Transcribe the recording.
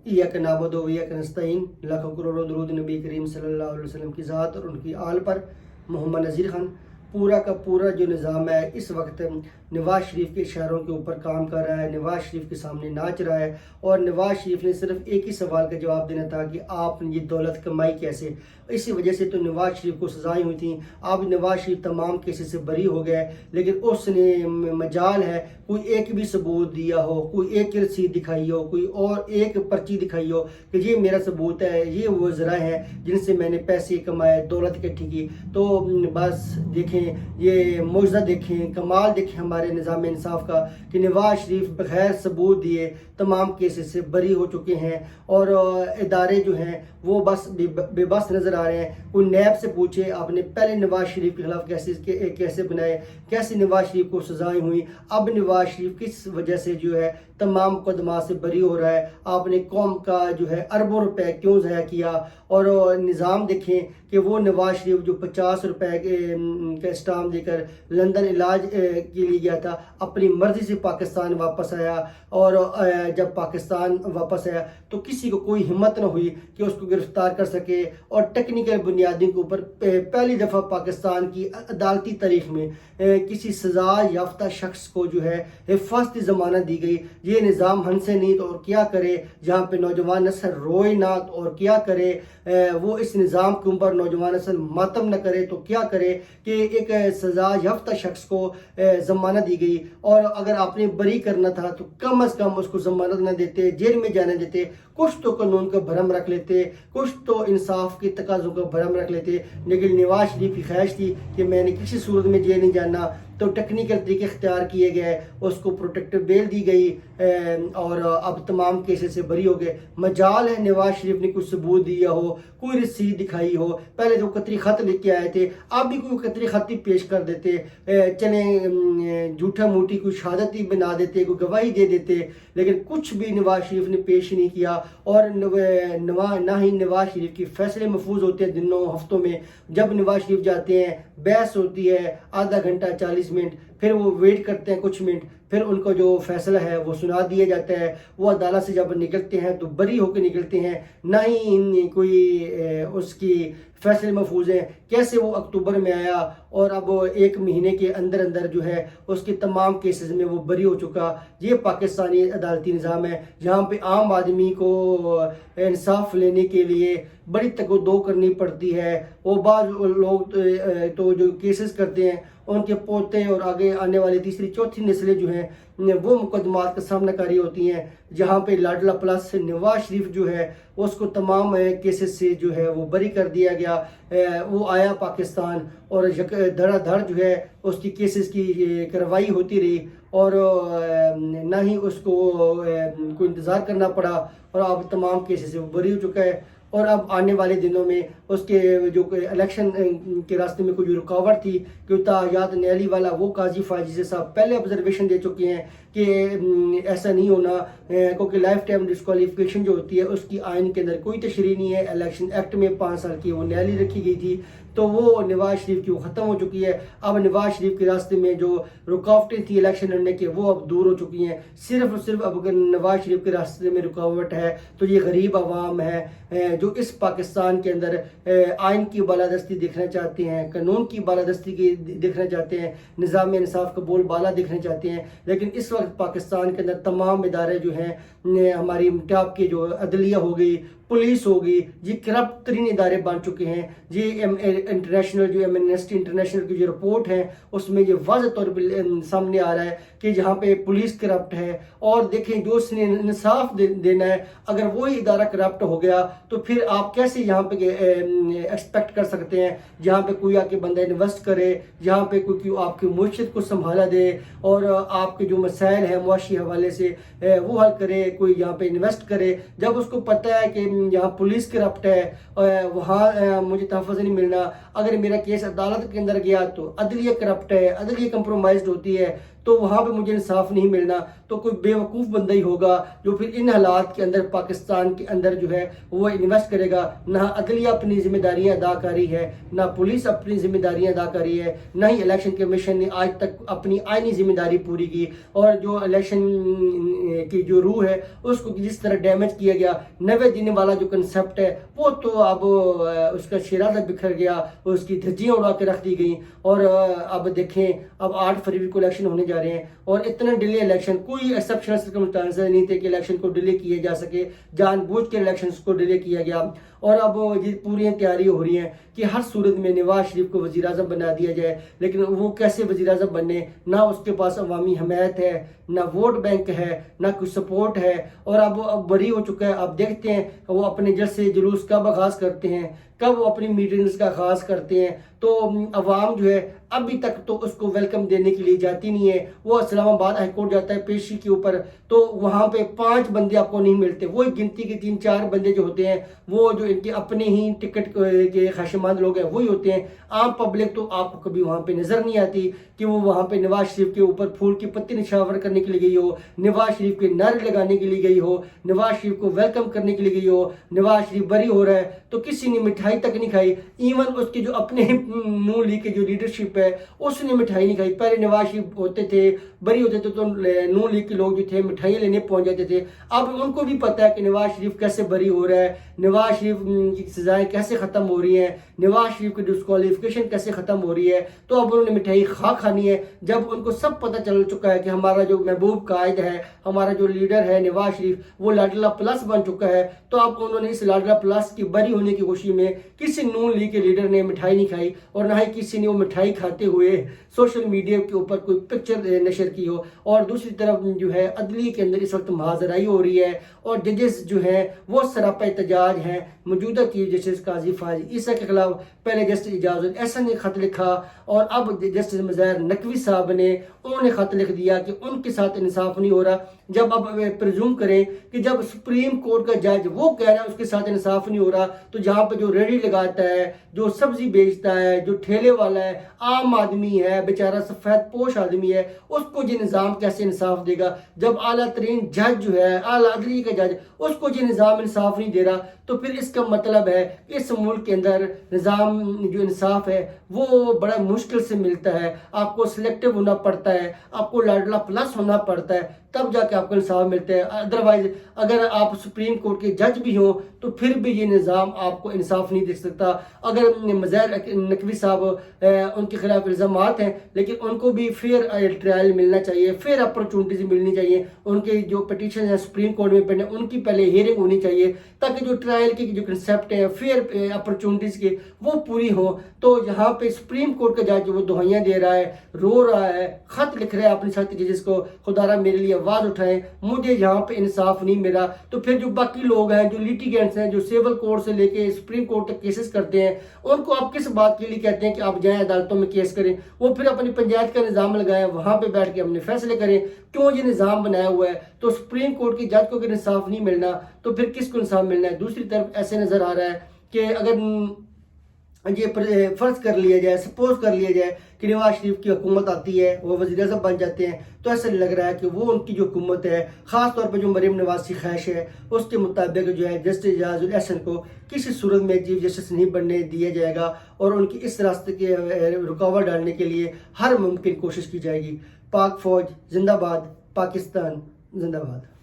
इय्याका नअबुदु व इय्याका नस्तईन। लाखों करोड़ों दरूद नबी करीम सल्लल्लाहु अलैहि वसल्लम की ज़ात और उनकी आल पर। मोहम्मद नज़ीर खान। पूरा का पूरा जो निज़ाम है इस वक्त नवाज़ शरीफ के इशारों के ऊपर काम कर रहा है, नवाज़ शरीफ के सामने नाच रहा है। और नवाज़ शरीफ ने सिर्फ एक ही सवाल का जवाब देना था कि आपने ये दौलत कमाई कैसे। इसी वजह से तो नवाज़ शरीफ को सजाएं हुई थी। अब नवाज़ शरीफ तमाम केसेस से बरी हो गया, लेकिन उसने मजाल है कोई एक भी सबूत दिया हो, कोई एक रसीद दिखाई हो, कोई और एक पर्ची दिखाई हो कि ये मेरा सबूत है, ये वो ज़रा हैं जिनसे मैंने पैसे कमाए, दौलत इकट्ठी की। तो बस देखें, ये मौजज़ा देखें, कमाल देखें हमारे निज़ाम इंसाफ का कि नवाज़ शरीफ बगैर सबूत दिए तमाम केसेस से बरी हो चुके हैं। और इदारे जो हैं वो बस बेबस नज़र आ रहे हैं। कोई नैब से पूछे आपने पहले नवाज़ शरीफ के खिलाफ कैसे बनाए, कैसे नवाज़ शरीफ को सजाएं हुई, अब नवाज़ शरीफ किस वजह से जो है तमाम मुकदमा से बरी हो रहा है, आपने कौम का जो है अरबों रुपए क्यों ज़ाया किया। और निज़ाम देखें कि वो नवाज़ शरीफ जो 50 रुपए का स्टाम्प देकर लंदन इलाज के लिए गया था, अपनी मर्ज़ी से पाकिस्तान वापस आया। और जब पाकिस्तान वापस आया तो किसी को कोई हिम्मत न हुई कि उसको गिरफ्तार कर सके। और टेक्निकल बुनियादी के ऊपर पहली दफ़ा पाकिस्तान की अदालती तारीख में किसी सज़ा याफ्ता शख्स को जो है हिफाजती ज़मानत दी गई। ये निज़ाम हंसे नहीं तो और क्या करे, जहाँ पे नौजवान नस्ल रोए ना तो और क्या करे, वो इस निज़ाम के ऊपर नौजवान नस्ल मातम न करे तो क्या करे कि एक सज़ा याफ्ता शख्स को ज़मानत दी गई। और अगर आपने बरी करना था तो कम अज़ कम उसको ज़मानत न देते, जेल में जाने देते, कुछ तो कानून का भरम रख लेते, कुछ तो इंसाफ के तकाज़ों का भरम रख लेते। लेकिन नवाज़ शरीफ की ख्वाहिश थी कि मैंने किसी सूरत में जेल नहीं जाना, तो टेक्निकल तरीके इख्तियार किए गए, उसको प्रोटेक्टिव बेल दी गई और अब तमाम केसेस से बरी हो गए। मजाल है नवाज़ शरीफ ने कुछ सबूत दिया हो, कोई रसीद दिखाई हो। पहले तो कतरी ख़त लिख के आए थे, अब भी कोई कतरी ख़त ही पेश कर देते, चले झूठा मूठी कोई शहादत ही बना देते, कोई गवाही दे देते, लेकिन कुछ भी नवाज़ शरीफ ने पेश नहीं किया। और ना ही नवाज़ शरीफ के फैसले महफूज होते हैं दिनों हफ्तों में। जब नवाज़ शरीफ जाते हैं बहस होती है आधा घंटा 40 मिनट, फिर वो वेट करते हैं कुछ मिनट, फिर उनको जो फैसला है वो सुना दिया जाता है। वो अदालत से जब निकलते हैं तो बरी होकर निकलते हैं, ना ही कोई उसकी फैसले महफूज हैं। कैसे वो अक्टूबर में आया और अब एक महीने के अंदर अंदर जो है उसके तमाम केसेस में वो बरी हो चुका। ये पाकिस्तानी अदालती निज़ाम है जहाँ पे आम आदमी को इंसाफ लेने के लिए बड़ी तगदो करनी पड़ती है। वो बाद लोग तो जो केसेस करते हैं उनके पोते और आगे आने वाली तीसरी चौथी नस्लें जो हैं वो मुकदमात का सामना कारी होती हैं, जहाँ पे लाडला प्लस नवाज़ शरीफ जो है उसको तमाम केसेस से जो है वो बरी कर दिया गया। वो आया पाकिस्तान और धड़ाधड़ जो है उसकी केसेस की कार्रवाई होती रही और ना ही उसको कोई इंतज़ार करना पड़ा और अब तमाम केसेस से वो बरी हो चुका है। और अब आने वाले दिनों में उसके जो इलेक्शन के रास्ते में कोई रुकावट थी कि तायात न्याली वाला वो काजी फाजी साहब पहले ऑब्जर्वेशन दे चुके हैं कि ऐसा नहीं होना, क्योंकि लाइफ टाइम डिस्क्वालिफिकेशन जो होती है उसकी आइन के अंदर कोई तशरीह नहीं है। इलेक्शन एक्ट में 5 साल की वो न्याली रखी गई थी, तो वो नवाज़ शरीफ की वो ख़त्म हो चुकी है। अब नवाज़ शरीफ के रास्ते में जो रुकावटें थी इलेक्शन लड़ने के वो अब दूर हो चुकी हैं। सिर्फ और सिर्फ अब अगर नवाज़ शरीफ के रास्ते में रुकावट है तो ये गरीब आवाम है जो इस पाकिस्तान के अंदर आइन की बालादस्ती देखना चाहते हैं, कानून की बालादस्ती की देखना चाहते हैं, निज़ाम इंसाफ का बोल बाला देखना चाहते हैं। लेकिन इस वक्त पाकिस्तान के अंदर तमाम इदारे जो हैं हमारी टॉप की जो अदलिया हो गई, पुलिस होगी, ये करप्ट तरीन इदारे बन चुके हैं। ये इंटरनेशनल जो एमनेस्टी इंटरनेशनल की जो रिपोर्ट है उसमें ये वाज़ह तौर पर सामने आ रहा है कि जहाँ पे पुलिस करप्ट है। और देखें जो उसने इंसाफ देना है, अगर वही इदारा करप्ट हो गया तो फिर आप कैसे यहाँ पे एक्सपेक्ट कर सकते हैं जहाँ पे कोई आके बंदा इन्वेस्ट करे, जहाँ पे कोई आपकी मुआशरत को संभाला दे और आपके जो मसाइल हैं मुआशी हवाले से वो हल करे, कोई यहाँ पे इन्वेस्ट करे। जब उसको पता है कि यहाँ पुलिस करप्ट है, वहाँ मुझे तहफ़्फ़ुज़ नहीं मिलना, अगर मेरा केस अदालत के अंदर गया तो अदलिया करप्ट है, अदलिया कंप्रोमाइज्ड होती है, تو وہاں پہ مجھے انصاف نہیں ملنا تو کوئی بیوقوف بندہ ہی ہوگا جو پھر ان حالات کے اندر پاکستان کے اندر جو ہے وہ انویسٹ کرے گا. نہ عدلیہ اپنی ذمہ داریاں ادا کر رہی ہے، نہ پولیس اپنی ذمہ داریاں ادا کر رہی ہے، نہ ہی الیکشن کمیشن نے آج تک اپنی آئینی ذمہ داری پوری کی. اور جو الیکشن کی جو روح ہے اس کو جس طرح ڈیمیج کیا گیا، 90 دن والا جو کنسیپٹ ہے وہ تو اب اس کا شیرازہ بکھر گیا، اس کی دھجیاں اڑا کے رکھ دی گئیں. اور اب دیکھیں اب 8 فروری کو الیکشن ہونے جا رہے ہیں اور اتنا ڈیلے الیکشن، کوئی ایکسیپشنل سرکمسٹانس نہیں تھے کہ الیکشن کو ڈیلے کیا جا سکے، جان بوجھ کے الیکشنز کو ڈیلے کیا گیا. اور اب یہ پوری تیاری ہو رہی ہیں کہ ہر صورت میں نواز شریف کو وزیر اعظم بنا دیا جائے. لیکن وہ کیسے وزیر اعظم بننے؟ نہ اس کے پاس عوامی حمایت ہے، نہ ووٹ بینک ہے، نہ کوئی سپورٹ ہے. اور اب بری ہو چکا ہے. اب دیکھتے ہیں وہ اپنے جلسے جلوس کب آغاز کرتے ہیں، کب وہ اپنی میٹنگز کا آغاز کرتے ہیں. تو عوام جو ہے ابھی تک تو اس کو ویلکم دینے کے لیے جاتی نہیں ہے. وہ اسلام آباد ہائی کورٹ جاتا ہے پیشی کے اوپر تو وہاں پہ 5 بندے آپ کو نہیں ملتے. وہ گنتی کے 3-4 بندے جو ہوتے ہیں وہ جو ان کے اپنے ہی ٹکٹ کے خواہشمند لوگ ہیں وہی ہوتے ہیں. عام پبلک تو آپ کو کبھی وہاں پہ نظر نہیں آتی کہ وہ وہاں پہ نواز شریف کے اوپر پھول کی پتی نشاور کرنے کے لیے گئی ہو، نواز شریف کے نعرے لگانے کے لیے گئی ہو، نواز شریف کو ویلکم کرنے کے لیے گئی ہو. نواز شریف بری ہو رہا ہے تو کسی نے مٹھائی تک نہیں کھائی. ایون اس کے جو اپنے نون لیگ کے جو لیڈرشپ ہے اس نے مٹھائی نہیں کھائی. پہلے نواز شریف ہوتے تھے بری ہوتے تھے تو نون لیگ کے لوگ جو تھے مٹھائیاں لینے پہنچ جاتے تھے. اب ان کو بھی پتہ ہے کہ نواز شریف کیسے بری ہو رہا ہے، نواز شریف کی سزائیں کیسے ختم ہو رہی ہیں، نواز شریف کی ڈسکوالیفیکیشن کیسے ختم ہو رہی ہے. تو اب انہوں نے مٹھائی کھانی ہے. جب ان کو سب پتہ چل چکا ہے کہ ہمارا جو محبوب قائد ہے، ہمارا جو لیڈر ہے نواز شریف وہ لاڈلا پلس بن چکا ہے، تو اب انہوں نے اس لاڈلا پلس کی بری ہونے کی خوشی میں کسی نون لیگ کے لیڈر نے مٹھائی نہیں کھائی اور نہ ہی کسی نے وہ مٹھائی کھاتے ہوئے سوشل میڈیا کے اوپر کوئی پکچر نشر کی ہو. اور دوسری طرف جو ہے عدلیہ کے اندر اس وقت محاذرائی ہو رہی ہے اور ججز جو ہیں وہ سراپا احتجاج ہیں. موجودہ چیف جسٹس قاضی فاضل عیسیٰ کے خلاف پہلے جسٹس اعجاز الاحسن نے خط لکھا اور اب جسٹس مظاہر نقوی صاحب نے انہوں نے خط لکھ دیا کہ ان کے ساتھ انصاف نہیں ہو رہا. جب اب پرزوم کریں کہ جب سپریم کورٹ کا جج وہ کہہ رہا ہے اس کے ساتھ انصاف نہیں ہو رہا تو جہاں پہ جو ریڑھی لگاتا ہے، جو سبزی بیچتا ہے، جو ٹھیلے والا ہے، عام آدمی ہے، بیچارہ سفید پوش آدمی ہے، اس کو یہ نظام کیسے انصاف دے گا؟ جب اعلیٰ ترین جج جو ہے اعلیٰ عدلیہ کا جج اس کو یہ نظام انصاف نہیں دے رہا تو پھر اس کا مطلب ہے کہ اس ملک کے اندر نظام جو انصاف ہے وہ بڑا مشکل سے ملتا ہے. آپ کو سلیکٹو ہونا پڑتا ہے، آپ کو لاڈلا پلس ہونا پڑتا ہے تب جا کے آپ کو انصاف ملتا ہے. ادروائز اگر آپ سپریم کورٹ کے جج بھی ہوں تو پھر بھی یہ نظام آپ کو انصاف نہیں دے سکتا. اگر مظاہر نقوی صاحب ان کے خلاف الزامات ہیں لیکن ان کو بھی فیئر ٹرائل ملنا چاہیے، فیئر اپرچونٹیز ملنی چاہیے. ان کے جو پٹیشن ہیں سپریم کورٹ میں پڑھنے ان کی پہلے ہیئرنگ ہونی چاہیے تاکہ جو ٹرائل کے جو کنسیپٹ ہیں فیئر اپرچونٹیز کے وہ پوری ہوں. تو یہاں پہ سپریم کورٹ کا جج وہ دہائیاں دے رہا ہے، رو رہا ہے، خط لکھ رہا ہے اپنے ساتھی ججز کو، خدا را میرے لیے آواز اٹھائیں، مجھے یہاں پہ انصاف نہیں ملا. تو پھر جو باقی لوگ ہیں جو لیٹیگینٹس ہیں جو سیول کورٹ سے لے کے سپریم کورٹ تک کیسز کرتے ہیں ان کو آپ کس بات کے لیے کہتے ہیں کہ آپ جائیں عدالتوں میں کیس کریں؟ وہ پھر اپنی پنچایت کا نظام لگائیں، وہاں پہ بیٹھ کے اپنے فیصلے کریں. کیوں یہ نظام بنایا ہوا ہے؟ تو سپریم کورٹ کی جج کو اگر انصاف نہیں ملنا تو پھر کس کو انصاف ملنا ہے؟ دوسری طرف ایسے نظر آ رہا ہے کہ اگر یہ فرض کر لیا جائے، سپوز کر لیا جائے کہ نواز شریف کی حکومت آتی ہے، وہ وزیر اعظم بن جاتے ہیں تو ایسا لگ رہا ہے کہ وہ ان کی جو حکومت ہے خاص طور پہ جو مریم نواز کی خواہش ہے اس کے مطابق جو ہے جسٹس اعجاز الاحسن کو کسی صورت میں چیف جسٹس نہیں بننے دیا جائے گا اور ان کی اس راستے کے رکاوٹ ڈالنے کے لیے ہر ممکن کوشش کی جائے گی. پاک فوج زندہ باد، پاکستان زندہ باد.